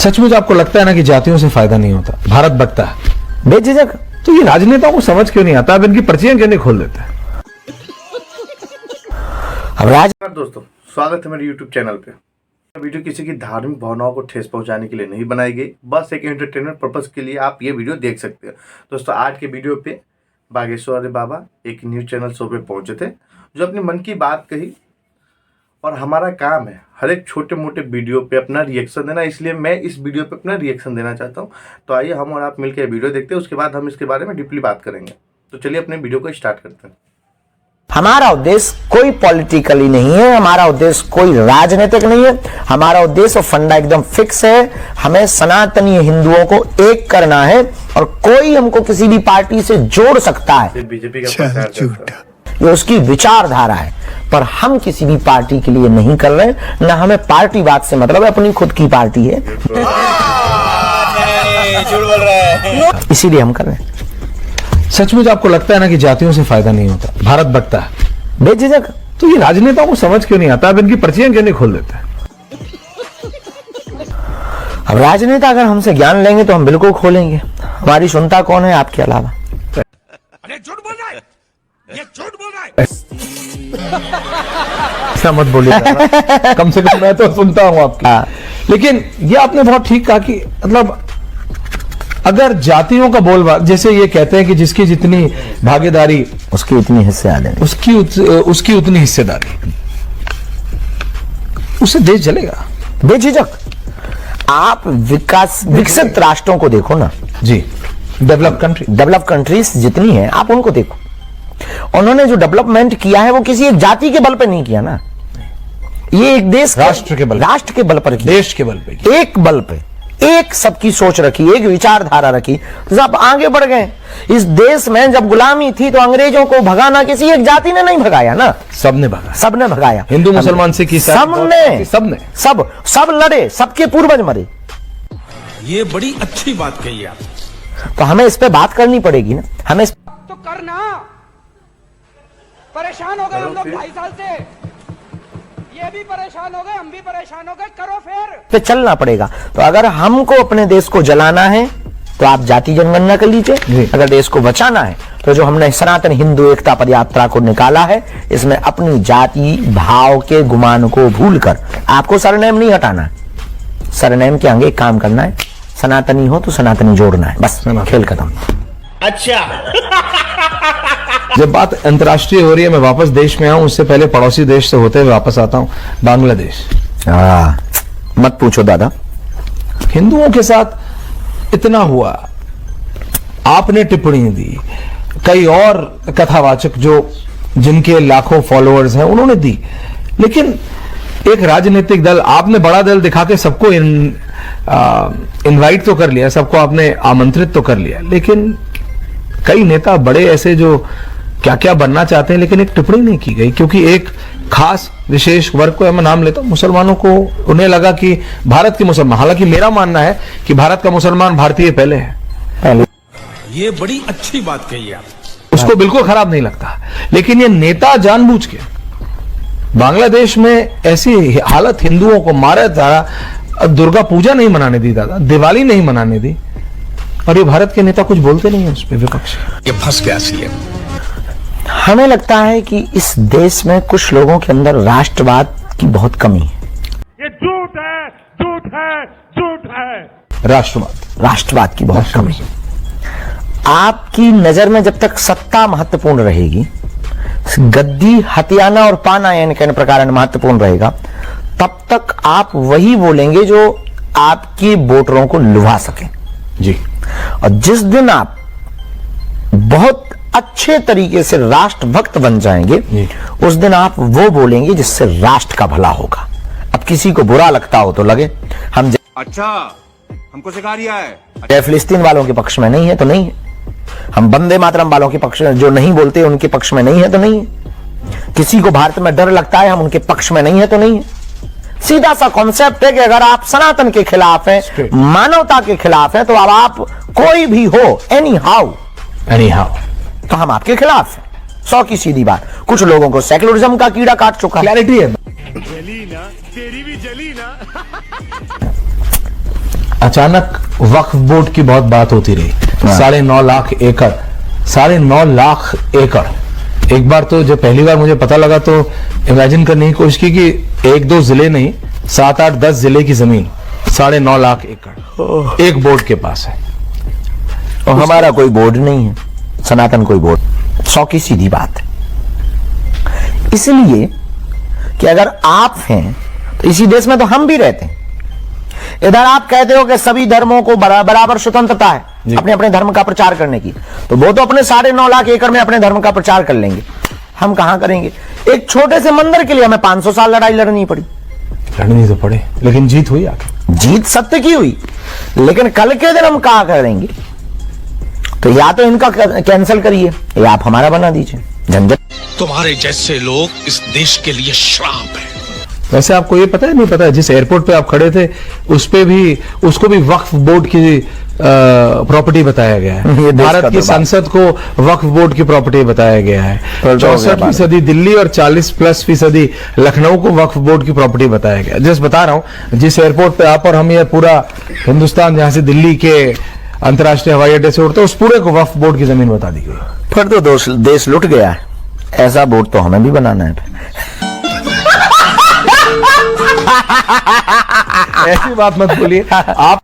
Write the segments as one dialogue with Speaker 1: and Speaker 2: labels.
Speaker 1: सचमुच आपको लगता है ना कि जातियों से फायदा नहीं होता, भारत बकता है बेझिझक? तो ये राजनेताओं को समझ क्यों नहीं आता? अब इनकी पर्चियां क्यों नहीं खोल देते हैं?
Speaker 2: अब दोस्तों, स्वागत है मेरे YouTube चैनल पे। वीडियो किसी की धार्मिक भावनाओं को ठेस पहुंचाने के लिए नहीं बनाई गई, बस एक एंटरटेनमेंट पर्पस के लिए आप ये वीडियो देख सकते हो। दोस्तों, आज के वीडियो पे बागेश्वर बाबा एक न्यूज चैनल शो पे पहुंचे थे, जो अपनी मन की बात कही। और हमारा काम है हर एक छोटे मोटे वीडियो पे अपना रिएक्शन देना, इसलिए मैं इस वीडियो पे अपना रिएक्शन देना चाहता हूँ। तो आइए हम और आप मिलकर वीडियो देखते हैं, उसके बाद हम इसके बारे में डीपली बात करेंगे। तो चलिए अपने वीडियो को स्टार्ट करते हैं।
Speaker 3: हमारा उद्देश्य कोई पॉलिटिकली नहीं है, हमारा उद्देश्य कोई राजनीतिक नहीं है। हमारा उद्देश्य और फंडा एकदम फिक्स है, हमें सनातनी हिंदुओं को एक करना है और कोई हमको किसी भी पार्टी से जोड़ सकता है,
Speaker 2: बीजेपी का प्रचार करता है,
Speaker 3: ये उसकी विचारधारा है। पर हम किसी भी पार्टी के लिए नहीं कर रहे, ना हमें पार्टीवाद से मतलब है, अपनी खुद की पार्टी है, इसीलिए हम कर रहे हैं।
Speaker 1: सचमुच आपको लगता है ना कि जातियों से फायदा नहीं होता, भारत बकता है
Speaker 3: बेझिझक?
Speaker 1: तो ये राजनेताओं को समझ क्यों नहीं आता? अब इनकी पर्चियां क्यों नहीं खोल देते हैं?
Speaker 3: अब राजनेता अगर हमसे ज्ञान लेंगे तो हम बिल्कुल खोलेंगे। हमारी सुनता कौन है आपके अलावा?
Speaker 4: अरे झूठ बोल रहा है, ये झूठ बोल रहा है।
Speaker 1: ऐसा मत बोलिए, कम से कम मैं तो सुनता हूं आपकी। लेकिन ये आपने बहुत ठीक कहा कि मतलब अगर जातियों का बोलबाला, जैसे ये कहते हैं कि जिसकी जितनी भागीदारी
Speaker 3: उसकी उतनी हिस्सेदारी,
Speaker 1: उसकी उतनी हिस्सेदारी, उससे देश चलेगा
Speaker 3: बेझिझक। आप विकसित राष्ट्रों को देखो ना
Speaker 1: जी, डेवलप
Speaker 3: कंट्रीज जितनी है आप उनको देखो, उन्होंने जो डेवलपमेंट किया है वो किसी एक जाति के बल पे नहीं किया ना, ये एक देश
Speaker 1: राष्ट्र के बल
Speaker 3: पर किया,
Speaker 1: देश के बल पे,
Speaker 3: एक बल पे, एक सबकी सोच रखी, एक विचारधारा रखी, सब आगे बढ़ गए। इस देश में जब गुलामी थी तो अंग्रेजों को भगाना किसी एक जाति ने नहीं भगाया ना,
Speaker 1: सबने भगाया। हिंदू मुसलमान सिख ईसाई
Speaker 3: सब लड़े, सबके पूर्वज मरे।
Speaker 4: ये बड़ी अच्छी बात कही आप।
Speaker 3: तो हमें इस पे बात करनी पड़ेगी ना, हमें
Speaker 5: तो करना। परेशान हो गए हम लोग 2.5 साल से, ये भी परेशान हो गए, हम भी परेशान हो गए, करो फिर
Speaker 3: पे चलना पड़ेगा। तो अगर हमको अपने देश को जलाना है तो आप जाति जनगणना कर लीजिए, अगर देश को बचाना है तो जो हमने सनातन हिंदू एकता पदयात्रा को निकाला है, इसमें अपनी जाति भाव के गुमान को भूलकर आपको सरनेम नहीं हटाना है, सरनेम के आगे काम करना है। सनातनी हो तो सनातनी जोड़ना है, बस खेल खत्म।
Speaker 4: अच्छा।
Speaker 1: जब बात अंतर्राष्ट्रीय हो रही है, मैं वापस देश में आऊं उससे पहले पड़ोसी देश से होते हुए वापस आता हूं, बांग्लादेश।
Speaker 3: मत पूछो दादा,
Speaker 1: हिंदुओं के साथ इतना हुआ, आपने टिप्पणी दी, कई और कथावाचक जो जिनके लाखों फॉलोअर्स हैं उन्होंने दी, लेकिन एक राजनीतिक दल, आपने बड़ा दल दिखा के सबको इनवाइट तो कर लिया, सबको आपने आमंत्रित तो कर लिया, लेकिन कई नेता बड़े ऐसे जो क्या क्या बनना चाहते हैं, लेकिन एक टिप्पणी नहीं की गई, क्योंकि एक खास विशेष वर्ग को, मैं नाम लेता हूं, मुसलमानों को, उन्हें लगा कि भारत के मुसलमान, हालांकि मेरा मानना है कि भारत का मुसलमान भारतीय पहले है,
Speaker 4: ये बड़ी अच्छी बात कही आप,
Speaker 1: उसको बिल्कुल खराब नहीं लगता। लेकिन ये नेता जानबूझ के बांग्लादेश में ऐसी हालत हिंदुओं को मारा था, दुर्गा पूजा नहीं मनाने दी दादा, दिवाली नहीं मनाने दी, और ये भारत के नेता कुछ बोलते नहीं है उस पर, विपक्ष।
Speaker 4: ये फंस गया सीएम।
Speaker 3: हमें लगता है कि इस देश में कुछ लोगों के अंदर राष्ट्रवाद की बहुत कमी है।
Speaker 4: ये झूठ है, झूठ है, झूठ है।
Speaker 3: राष्ट्रवाद की बहुत कमी है। आपकी नजर में जब तक सत्ता महत्वपूर्ण रहेगी, गद्दी हथियाना और पाना यानी कहने प्रकार महत्वपूर्ण रहेगा, तब तक आप वही बोलेंगे जो आपके वोटरों को लुभा सके
Speaker 1: जी।
Speaker 3: और जिस दिन आप बहुत अच्छे तरीके से राष्ट्रभक्त बन जाएंगे, उस दिन आप वो बोलेंगे जिससे राष्ट्र का भला होगा। अब किसी को बुरा लगता हो तो लगे, हम
Speaker 4: अच्छा हमको सिखा रिया है,
Speaker 3: जय फिलिस्तीन वालों के पक्ष में नहीं है तो नहीं है, हम वंदे मातरम वालों के पक्ष में जो नहीं बोलते उनके पक्ष में नहीं है तो नहीं है, किसी को भारत में डर लगता है हम उनके पक्ष में नहीं है तो नहीं है। सीधा सा कॉन्सेप्ट है कि अगर आप सनातन के खिलाफ हैं, मानवता के खिलाफ हैं, तो अब आप कोई भी हो, एनी हाउ तो हम आपके खिलाफ हैं। 100 की सीधी बात। कुछ लोगों को सेक्युलरिज्म का कीड़ा काट चुका, क्लैरिटी है।
Speaker 4: जली ना, तेरी भी जली ना।
Speaker 1: अचानक वक्फ बोर्ड की बहुत बात होती रही। 9.5 लाख एकड़, 9.5 लाख एकड़। एक बार तो जब पहली बार मुझे पता लगा तो इमेजिन करने की कोशिश की कि 1-2 जिले नहीं, 7-8-10 जिले की जमीन 9.5 लाख एकड़ एक बोर्ड के पास है।
Speaker 3: और हमारा कोई बोर्ड नहीं है, सनातन कोई बोर्ड। 100 की सीधी बात है। इसलिए कि अगर आप हैं तो इसी देश में तो हम भी रहते हैं। इधर आप कहते हो कि सभी धर्मों को बराबर स्वतंत्रता है अपने अपने धर्म का प्रचार करने की, तो वो तो अपने 9.5 लाख एकड़ में अपने धर्म का प्रचार कर लेंगे, हम कहां करेंगे? एक छोटे से मंदिर के लिए हमें 500 साल लड़ाई लड़नी पड़ी।
Speaker 1: लड़नी तो पड़े, लेकिन जीत हुई आगे।
Speaker 3: जीत सत्य की हुई, लेकिन कल के दिन हम कहां करेंगे? तो या तो इनका कैंसिल करिए या आप हमारा बना दीजिए। झंझट।
Speaker 6: तुम्हारे जैसे लोग इस देश के लिए श्राप है।
Speaker 1: वैसे आपको ये पता है नहीं पता है, जिस एयरपोर्ट पे आप खड़े थे उस पे भी, उसको भी वक्फ बोर्ड की प्रॉपर्टी बताया गया है। भारत की संसद को वक्फ बोर्ड की प्रॉपर्टी बताया गया है। 64% दिल्ली और 40+% लखनऊ को वक्फ बोर्ड की प्रॉपर्टी बताया गया। जस्ट बता रहा हूं, जिस एयरपोर्ट पे आप और हम, ये पूरा हिंदुस्तान जहां से दिल्ली के अंतर्राष्ट्रीय हवाई अड्डे से उड़ते, उस पूरे को वक्फ बोर्ड की जमीन बता दी गई।
Speaker 3: फिर तो देश लुट गया है। ऐसा बोर्ड तो हमें भी बनाना है।
Speaker 1: ऐसी बात मत बोलिए आप।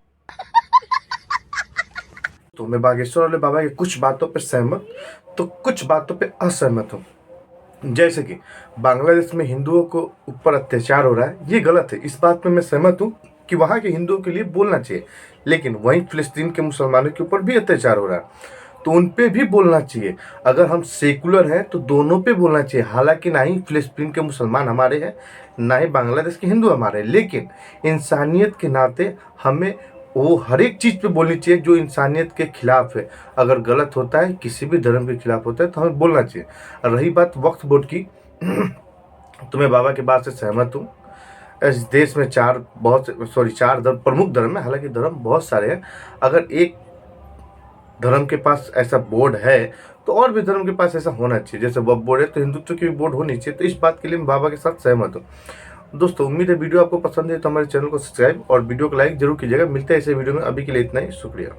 Speaker 2: तो मैं बागेश्वर वाले बाबा के कुछ बातों पर सहमत तो कुछ बातों पर असहमत हूँ। जैसे कि बांग्लादेश में हिंदुओं को ऊपर अत्याचार हो रहा है, ये गलत है। इस बात में मैं सहमत हूँ कि वहाँ के हिंदुओं के लिए बोलना चाहिए, लेकिन वहीं फिलिस्तीन के मुसलमानों के ऊपर भी अत्याचार हो रहा है तो उन पे भी बोलना चाहिए। अगर हम सेकुलर हैं तो दोनों पे बोलना चाहिए। हालांकि ना ही फिलिस्तीन के मुसलमान हमारे हैं, ना ही बांग्लादेश के हिंदू हमारे हैं, लेकिन इंसानियत के नाते हमें वो हर एक चीज़ पे बोलनी चाहिए जो इंसानियत के खिलाफ है। अगर गलत होता है, किसी भी धर्म के खिलाफ होता है, तो हमें बोलना चाहिए। रही बात वक्फ बोर्ड की, तो मैं बाबा की बात से सहमत हूँ। इस देश में 4 प्रमुख धर्म है, हालांकि धर्म बहुत सारे हैं। अगर एक धर्म के पास ऐसा बोर्ड है तो और भी धर्म के पास ऐसा होना चाहिए। जैसे वक्फ बोर्ड है तो हिंदुत्व की भी बोर्ड होनी चाहिए। तो इस बात के लिए मैं बाबा के साथ सहमत हूँ। दोस्तों, उम्मीद है वीडियो आपको पसंद है तो हमारे चैनल को सब्सक्राइब और वीडियो को लाइक जरूर कीजिएगा। मिलते हैं ऐसे वीडियो में, अभी के लिए इतना ही, शुक्रिया।